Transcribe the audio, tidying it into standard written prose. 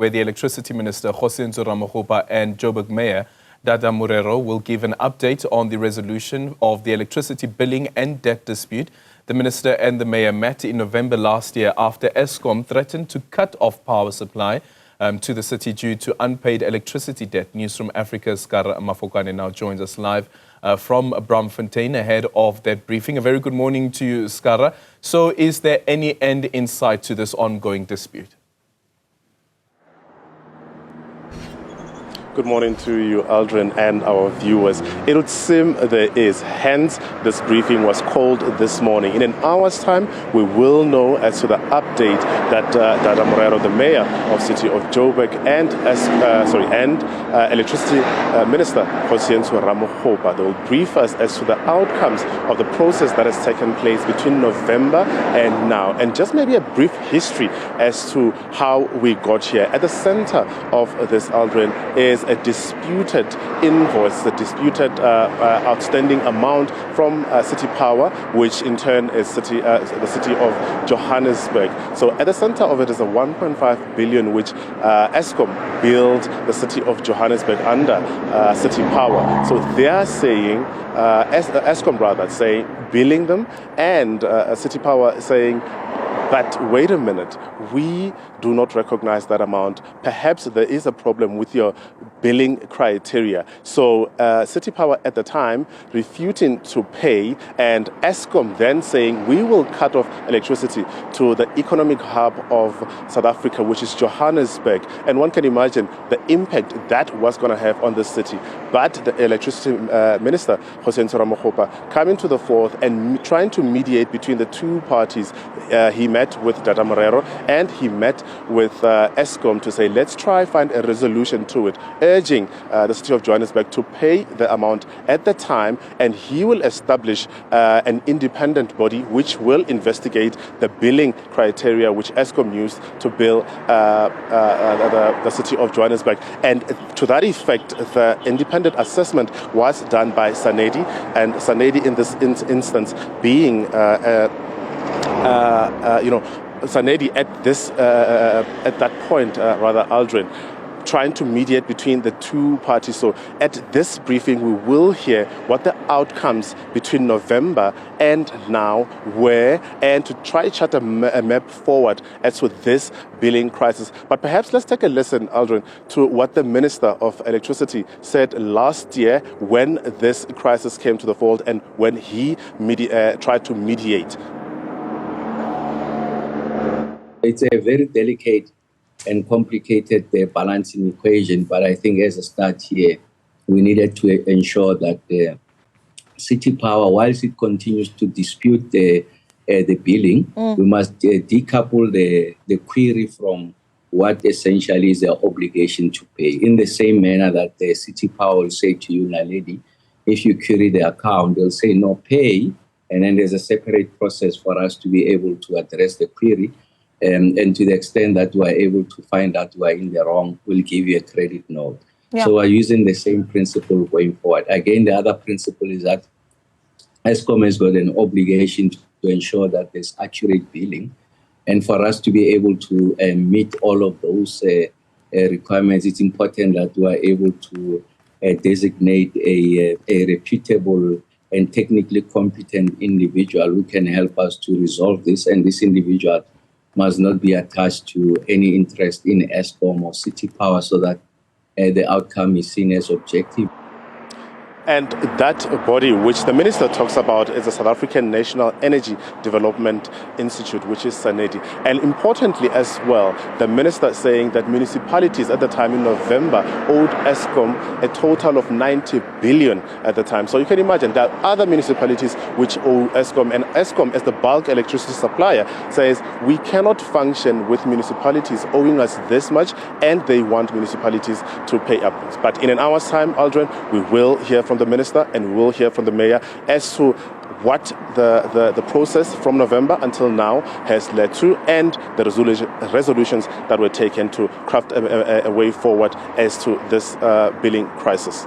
where the Electricity Minister Kgosientsho and Joburg Mayor Dada Morero will give an update on the resolution of the electricity billing and debt dispute. The Minister and the Mayor met in November last year after Eskom threatened to cut off power supply to the city due to unpaid electricity debt. Newzroom Afrika's Scara Mafokoane now joins us live from Braamfontein ahead of that briefing. A very good morning to you, Scara. So is there any end in sight to this ongoing dispute? Good morning to you, Aldrin, and our viewers. It would seem there is. Hence, this briefing was called this morning. In an hour's time, we will know as to the update that Dada Morero, the mayor of City of Joburg, and Electricity Minister Kgosientsho Ramokgopa, they will brief us as to the outcomes of the process that has taken place between November and now, and just maybe a brief history as to how we got here. At the center of this, Aldrin, is a disputed invoice, a disputed outstanding amount from City Power, which in turn is the city of Johannesburg. So at the center of it is a 1.5 billion which Eskom billed the city of Johannesburg under City Power. So they are saying, Eskom rather, saying billing them, and City Power saying, but wait a minute, we do not recognize that amount. Perhaps there is a problem with your billing criteria. So City Power at the time refuting to pay, and Eskom then saying we will cut off electricity to the economic hub of South Africa, which is Johannesburg. And one can imagine the impact that was going to have on the city. But the Electricity Minister, Kgosientsho Ramokgopa, coming to the fore and trying to mediate between the two parties. He met with Dada Morero and he met with Eskom to say, let's try find a resolution to it, urging the city of Johannesburg to pay the amount at the time, and he will establish an independent body which will investigate the billing criteria which Eskom used to bill the city of Johannesburg. And to that effect, the independent assessment was done by Sanedi, and Sanedi in this instance being Sanedi at that point, Aldrin, trying to mediate between the two parties. So at this briefing, we will hear what the outcomes between November and now were, and to try to chart a map forward as to this billing crisis. But perhaps let's take a listen, Aldrin, to what the Minister of Electricity said last year when this crisis came to the fold and when he tried to mediate. It's a very delicate and complicated balancing equation, but I think as a start here, we needed to ensure that City Power, whilst it continues to dispute the billing, we must decouple the query from what essentially is their obligation to pay. In the same manner that the City Power will say to you, lady, if you query the account, they'll say no, pay, and then there's a separate process for us to be able to address the query. And to the extent that we are able to find out we are in the wrong, we'll give you a credit note. Yeah. So we're using the same principle going forward. Again, the other principle is that Eskom has got an obligation to ensure that there's accurate billing. And for us to be able to meet all of those requirements, it's important that we are able to designate a reputable and technically competent individual who can help us to resolve this. And this individual must not be attached to any interest in Eskom or City Power, so that the outcome is seen as objective. And that body which the minister talks about is the South African National Energy Development Institute, which is Sanedi. And importantly as well, the minister saying that municipalities at the time in November owed Eskom a total of 90 billion at the time. So you can imagine that other municipalities which owe Eskom, and Eskom as the bulk electricity supplier says we cannot function with municipalities owing us this much, and they want municipalities to pay up. But in an hour's time, Aldrin, we will hear from the minister and we will hear from the mayor as to what the process from November until now has led to, and the resolutions that were taken to craft a way forward as to this billing crisis.